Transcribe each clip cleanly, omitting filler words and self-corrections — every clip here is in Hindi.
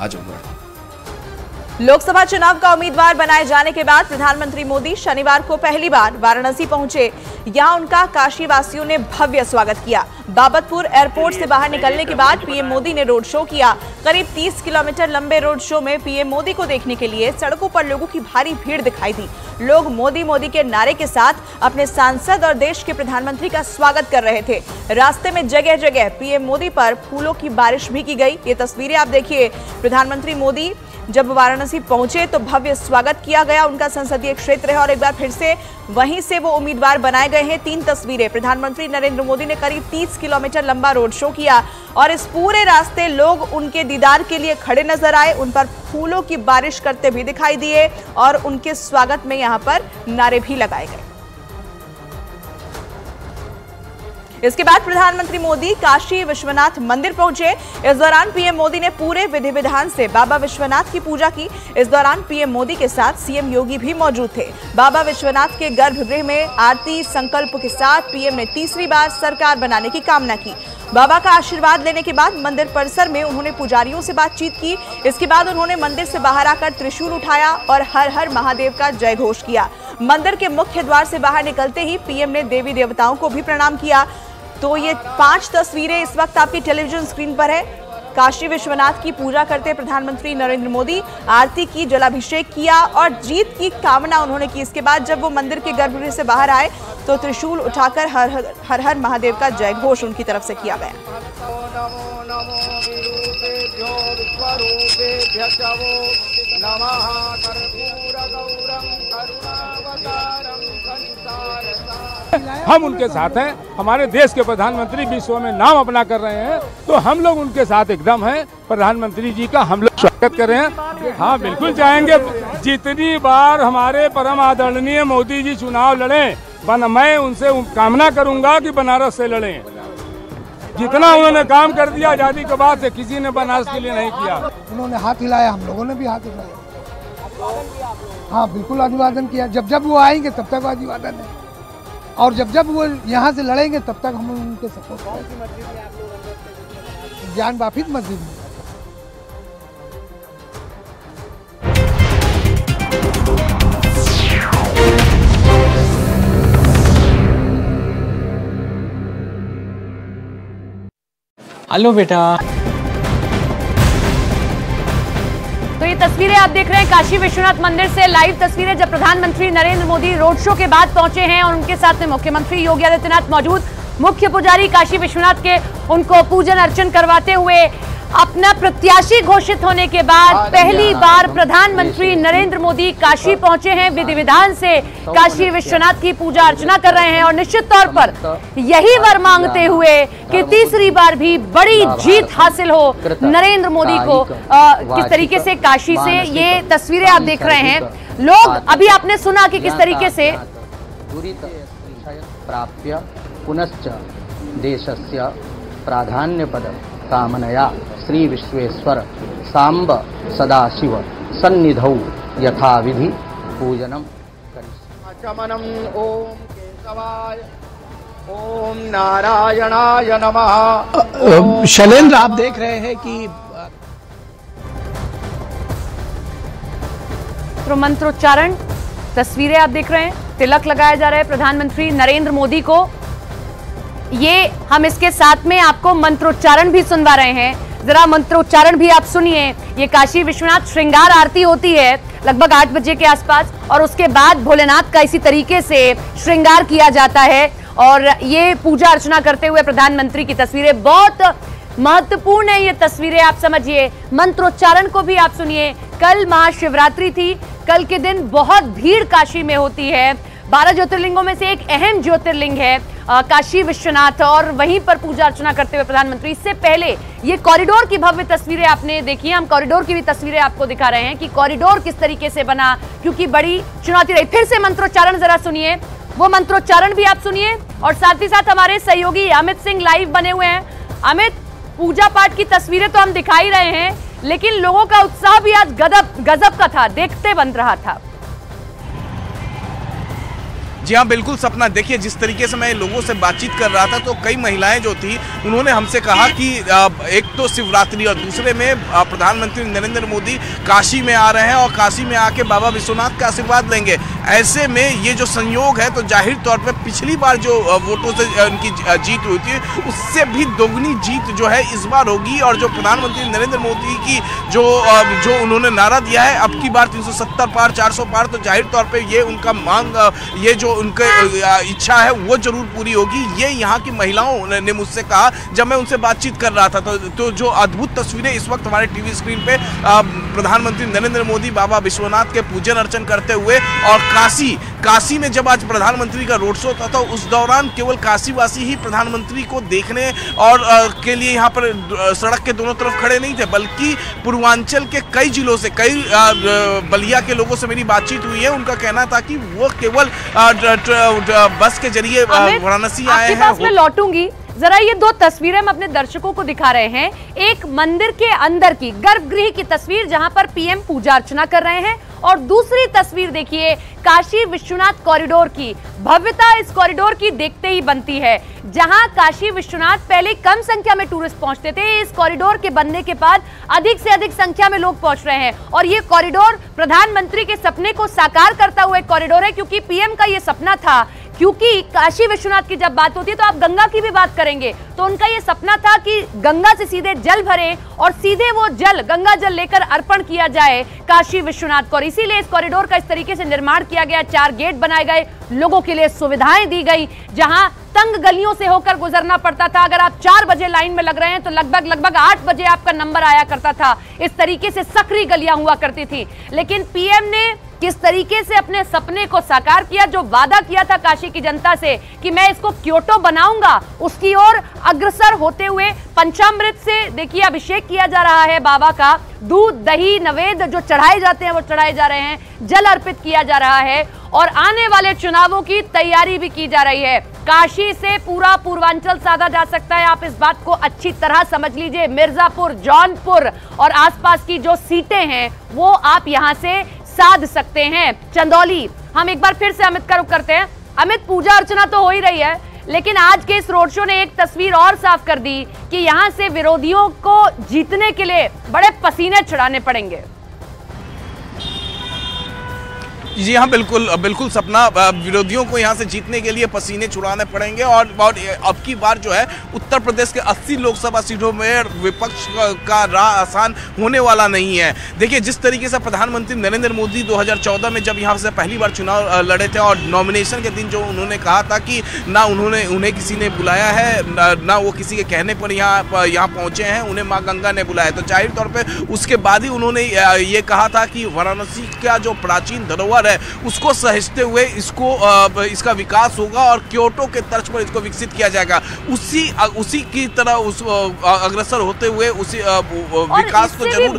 आजमगढ़। लोकसभा चुनाव का उम्मीदवार बनाए जाने के बाद प्रधानमंत्री मोदी शनिवार को पहली बार वाराणसी पहुंचे। यहां उनका काशी वासियों ने भव्य स्वागत किया। बाबतपुर एयरपोर्ट से बाहर निकलने के बाद पीएम मोदी ने रोड शो किया। करीब 30 किलोमीटर लंबे रोड शो में पीएम मोदी को देखने के लिए सड़कों पर लोगों की भारी भीड़ दिखाई दी। लोग मोदी मोदी के नारे के साथ अपने सांसद और देश के प्रधानमंत्री का स्वागत कर रहे थे। रास्ते में जगह जगह पीएम मोदी पर फूलों की बारिश भी की गई। ये तस्वीरें आप देखिए। प्रधानमंत्री मोदी जब वाराणसी पहुंचे तो भव्य स्वागत किया गया। उनका संसदीय क्षेत्र है और एक बार फिर से वहीं से वो उम्मीदवार बनाए गए हैं। 3 तस्वीरें। प्रधानमंत्री नरेंद्र मोदी ने करीब 30 किलोमीटर लंबा रोड शो किया और इस पूरे रास्ते लोग उनके दीदार के लिए खड़े नजर आए। उन पर फूलों की बारिश करते भी दिखाई दिए और उनके स्वागत में यहां पर नारे भी लगाए गए। इसके बाद प्रधानमंत्री मोदी काशी विश्वनाथ मंदिर पहुंचे। इस दौरान पीएम मोदी ने पूरे विधि विधान से बाबा विश्वनाथ की पूजा की। इस दौरान पीएम मोदी के साथ सीएम योगी भी मौजूद थे। बाबा विश्वनाथ के गर्भगृह में आरती संकल्प के साथ पीएम ने तीसरी बार सरकार बनाने की कामना की। बाबा का आशीर्वाद लेने के बाद मंदिर परिसर में उन्होंने पुजारियों से बातचीत की। इसके बाद उन्होंने मंदिर से बाहर आकर त्रिशूल उठाया और हर हर महादेव का जय घोष किया। मंदिर के मुख्य द्वार से बाहर निकलते ही पीएम ने देवी देवताओं को भी प्रणाम किया। तो ये 5 तस्वीरें इस वक्त आपकी टेलीविजन स्क्रीन पर है। काशी विश्वनाथ की पूजा करते प्रधानमंत्री नरेंद्र मोदी आरती की, जलाभिषेक किया और जीत की कामना उन्होंने की। इसके बाद जब वो मंदिर के गर्भगृह से बाहर आए तो त्रिशूल उठाकर हर हर महादेव का जय घोष उनकी तरफ से किया गया। हम उनके साथ हैं। हमारे देश के प्रधानमंत्री विश्व में नाम अपना कर रहे हैं तो हम लोग उनके साथ एकदम हैं। प्रधानमंत्री जी का हम लोग स्वागत कर रहे हैं। हाँ, बिल्कुल चाहेंगे। जितनी बार हमारे परम आदरणीय मोदी जी चुनाव लड़े, मैं उनसे कामना करूंगा कि बनारस से लड़ें। जितना उन्होंने काम कर दिया आजादी के बाद से किसी ने बनारस के लिए नहीं किया। उन्होंने हाथ हिलाया, हम लोगों ने भी हाथ हिलाया। हाँ, बिल्कुल अभिवादन किया। जब जब वो आएंगे तब तक अभिवादन है और जब जब वो यहाँ से लड़ेंगे तब तक हम उनके सपोर्ट करेंगे। जान वाफिद मस्जिद में। हेलो बेटा। तो ये तस्वीरें आप देख रहे हैं काशी विश्वनाथ मंदिर से लाइव तस्वीरें, जब प्रधानमंत्री नरेंद्र मोदी रोड शो के बाद पहुंचे हैं और उनके साथ में मुख्यमंत्री योगी आदित्यनाथ मौजूद। मुख्य पुजारी काशी विश्वनाथ के उनको पूजन अर्चन करवाते हुए अपना प्रत्याशी घोषित होने के बाद पहली बार प्रधानमंत्री नरेंद्र मोदी काशी पहुंचे हैं। विधि विधान से काशी विश्वनाथ की पूजा अर्चना कर रहे हैं और निश्चित तौर पर यही वर मांगते हुए कि तीसरी बार भी बड़ी जीत हासिल हो नरेंद्र मोदी को। किस तरीके से काशी से ये तस्वीरें आप देख रहे हैं। लोग अभी आपने सुना कि किस तरीके से प्राप्य पुनश्च देशस्य प्राधान्य पद कामनया श्री विश्वेश्वर सांब सदाशिव सन्निधौ यथाविधि पूजनम आचमनम। ओम केशवाय, ओम नारायणाय नमः। शैलेंद्र, आप देख रहे हैं कि मंत्रोच्चारण तस्वीरें आप देख रहे हैं। तिलक लगाया जा रहा है प्रधानमंत्री नरेंद्र मोदी को। ये हम इसके साथ में आपको मंत्रोच्चारण भी सुनवा रहे हैं। जरा मंत्रोच्चारण भी आप सुनिए। ये काशी विश्वनाथ श्रृंगार आरती होती है लगभग 8 बजे के आसपास और उसके बाद भोलेनाथ का इसी तरीके से श्रृंगार किया जाता है और ये पूजा अर्चना करते हुए प्रधानमंत्री की तस्वीरें बहुत महत्वपूर्ण है। ये तस्वीरें आप समझिए। मंत्रोच्चारण को भी आप सुनिए। कल महाशिवरात्रि थी। कल के दिन बहुत भीड़ काशी में होती है। 12 ज्योतिर्लिंगों में से एक अहम ज्योतिर्लिंग है काशी विश्वनाथ और वहीं पर पूजा अर्चना करते हुए प्रधानमंत्री। इससे पहले ये कॉरिडोर की भव्य तस्वीरें आपने देखी। हम कॉरिडोर की भी तस्वीरें आपको दिखा रहे हैं कि कॉरिडोर किस तरीके से बना, क्योंकि बड़ी चुनौती रही। फिर से मंत्रोच्चारण जरा सुनिए। वो मंत्रोच्चारण भी आप सुनिए और साथ ही साथ हमारे सहयोगी अमित सिंह लाइव बने हुए हैं। अमित, पूजा पाठ की तस्वीरें तो हम दिखा ही रहे हैं, लेकिन लोगों का उत्साह भी आज गजब का था, देखते बन रहा था। जी हाँ, बिल्कुल सपना। देखिए, जिस तरीके से मैं लोगों से बातचीत कर रहा था तो कई महिलाएं जो थी उन्होंने हमसे कहा कि एक तो शिवरात्रि और दूसरे में प्रधानमंत्री नरेंद्र मोदी काशी में आ रहे हैं और काशी में आके बाबा विश्वनाथ का आशीर्वाद लेंगे। ऐसे में ये जो संयोग है तो जाहिर तौर पर पिछली बार जो वोटों से उनकी जीत हुई थी उससे भी दोगुनी जीत जो है इस बार होगी। और जो प्रधानमंत्री नरेंद्र मोदी की जो उन्होंने नारा दिया है अब की बार 370 पार 400 पार, तो जाहिर तौर पे ये उनका मांग, ये जो उनके इच्छा है वो जरूर पूरी होगी। ये यहाँ की महिलाओं ने मुझसे कहा जब मैं उनसे बातचीत कर रहा था। तो जो अद्भुत तस्वीरें इस वक्त हमारे टीवी स्क्रीन पे प्रधानमंत्री नरेंद्र मोदी बाबा विश्वनाथ के पूजन अर्चन करते हुए और काशी में जब आज प्रधानमंत्री का रोड शो था तो उस दौरान केवल काशीवासी ही प्रधानमंत्री को देखने और के लिए यहाँ पर सड़क के दोनों तरफ खड़े नहीं थे, बल्कि पूर्वांचल के कई जिलों से, कई बलिया के लोगों से मेरी बातचीत हुई है। उनका कहना था कि वो केवल बस के जरिए वाराणसी आए हैं। मैं लौटूंगी, जरा ये दो तस्वीरें हम अपने दर्शकों को दिखा रहे हैं। एक मंदिर के अंदर की गर्भगृह की तस्वीर जहां पर पीएम पूजा अर्चना कर रहे हैं, और दूसरी तस्वीर देखिए काशी विश्वनाथ कॉरिडोर की। भव्यता इस कॉरिडोर की देखते ही बनती है। जहां काशी विश्वनाथ पहले कम संख्या में टूरिस्ट पहुंचते थे, इस कॉरिडोर के बनने के बाद अधिक से अधिक संख्या में लोग पहुंच रहे हैं। और ये कॉरिडोर प्रधानमंत्री के सपने को साकार करता हुआ एक कॉरिडोर है, क्योंकि पीएम का ये सपना था। क्योंकि काशी विश्वनाथ की जब बात होती है तो आप गंगा की भी बात करेंगे, तो उनका ये सपना था कि गंगा से सीधे जल भरे और सीधे वो जल, गंगा जल लेकर अर्पण किया जाए काशी विश्वनाथ को। और इसीलिए इस कॉरिडोर का इस तरीके से निर्माण किया गया, 4 गेट बनाए गए, लोगों के लिए सुविधाएं दी गई। जहां तंग गलियों से होकर गुजरना पड़ता था, अगर आप 4 बजे लाइन में लग रहे हैं तो लगभग 8 बजे आपका नंबर आया करता था। इस तरीके से सकरी गलियां हुआ करती थी। लेकिन पीएम ने किस तरीके से अपने सपने को साकार किया, जो वादा किया था काशी की जनता से कि मैं इसको क्योटो बनाऊंगा, उसकी ओर अग्रसर होते हुए पंचामृत से देखिए अभिषेक किया जा रहा है बाबा का। दूध, दही, नवेद जो चढ़ाए जाते हैं वो चढ़ाए जा रहे हैं, जल अर्पित किया जा रहा है और आने वाले चुनावों की तैयारी भी की जा रही है। काशी से पूरा पूर्वांचल साधा जा सकता है, आप इस बात को अच्छी तरह समझ लीजिए। मिर्जापुर, जौनपुर और आसपास की जो सीटें हैं वो आप यहां से साध सकते हैं। चंदौली, हम एक बार फिर से अमित का रुख करते हैं। अमित, पूजा अर्चना तो हो ही रही है, लेकिन आज के इस रोड शो ने एक तस्वीर और साफ कर दी कि यहां से विरोधियों को जीतने के लिए बड़े पसीने छुड़ाने पड़ेंगे। जी हाँ, बिल्कुल सपना। विरोधियों को यहाँ से जीतने के लिए पसीने छुड़ाने पड़ेंगे और अब की बार जो है उत्तर प्रदेश के 80 लोकसभा सीटों में विपक्ष का राह आसान होने वाला नहीं है। देखिए, जिस तरीके से प्रधानमंत्री नरेंद्र मोदी 2014 में जब यहाँ से पहली बार चुनाव लड़े थे और नॉमिनेशन के दिन जो उन्होंने कहा था कि ना उन्हें किसी ने बुलाया है, ना वो किसी के कहने पर यहाँ पहुँचे हैं, उन्हें माँ गंगा ने बुलाया, तो जाहिर तौर पर उसके बाद ही उन्होंने ये कहा था कि वाराणसी का जो प्राचीन धरोहर उसको सहेजते हुए इसका विकास होगा और क्योटो के तर्ज पर इसको विकसित किया जाएगा। उसी की तरह उस अग्रसर होते हुए उसी विकास को जरूर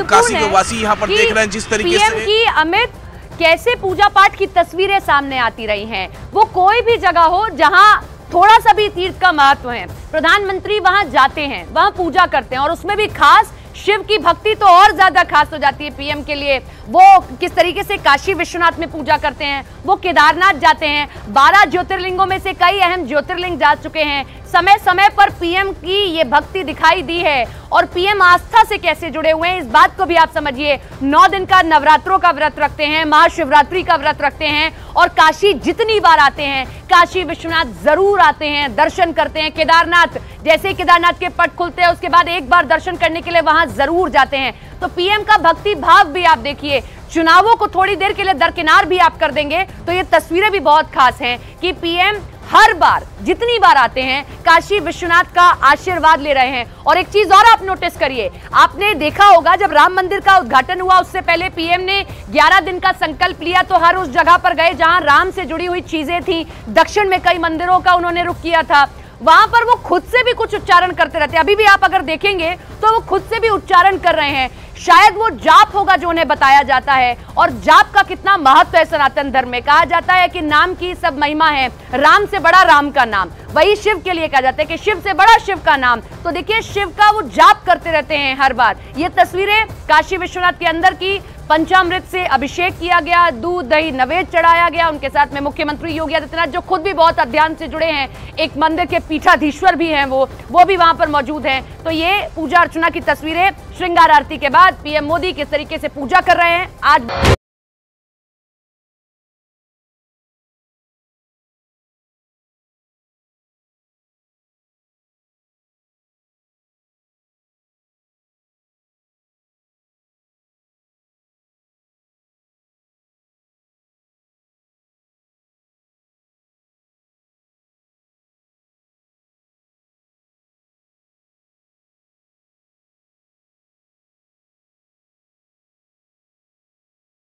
काशी के वासी यहाँ पर देख रहे हैं। जिस तरीके से की अमित कैसे पूजा पाठ की तस्वीरें सामने आती रही हैं, वो कोई भी जगह हो जहां थोड़ा सा भी तीर्थ का महत्व है, प्रधानमंत्री वहां जाते हैं, वहां पूजा करते हैं, और उसमें भी खास शिव की भक्ति तो और ज्यादा खास हो जाती है पीएम के लिए। वो किस तरीके से काशी विश्वनाथ में पूजा करते हैं, वो केदारनाथ जाते हैं, 12 ज्योतिर्लिंगों में से कई अहम ज्योतिर्लिंग जा चुके हैं। समय समय पर पीएम की ये भक्ति दिखाई दी है और पीएम आस्था से कैसे जुड़े हुए हैं इस बात को भी आप समझिए। 9 दिन का नवरात्रों का व्रत रखते हैं, महाशिवरात्रि का व्रत रखते हैं और काशी जितनी बार आते हैं, काशी विश्वनाथ जरूर आते हैं, दर्शन करते हैं। केदारनाथ, जैसे केदारनाथ के पट खुलते हैं उसके बाद एक बार दर्शन करने के लिए वहां जरूर जाते हैं। तो पीएम का भक्ति भाव भी आप देखिए। चुनावों को थोड़ी देर के लिए दरकिनार भी आप कर देंगे तो ये तस्वीरें भी बहुत खास हैं कि पीएम हर बार जितनी बार आते हैं काशी विश्वनाथ का आशीर्वाद ले रहे हैं। और एक चीज और आप नोटिस करिए, आपने देखा होगा जब राम मंदिर का उद्घाटन हुआ उससे पहले पीएम ने 11 दिन का संकल्प लिया, तो हर उस जगह पर गए जहां राम से जुड़ी हुई चीजें थी। दक्षिण में कई मंदिरों का उन्होंने रुख किया था, वहां पर वो खुद से भी कुछ उच्चारण करते रहते हैं। अभी भी आप अगर देखेंगे तो वो खुद से भी उच्चारण कर रहे हैं। शायद वो जाप होगा जो उन्हें बताया जाता है। और जाप का कितना महत्व है सनातन धर्म में, कहा जाता है कि नाम की सब महिमा है, राम से बड़ा राम का नाम, वही शिव के लिए कहा जाता है कि शिव से बड़ा शिव का नाम। तो देखिए शिव का वो जाप करते रहते हैं हर बार। ये तस्वीरें काशी विश्वनाथ के अंदर की पंचामृत से अभिषेक किया गया, दूध दही नवेद चढ़ाया गया। उनके साथ में मुख्यमंत्री योगी आदित्यनाथ, जो खुद भी बहुत अध्यात्म से जुड़े हैं, एक मंदिर के पीठाधीश्वर भी हैं, वो भी वहां पर मौजूद हैं। तो ये पूजा अर्चना की तस्वीरें, श्रृंगार आरती के बाद पीएम मोदी किस तरीके से पूजा कर रहे हैं आज।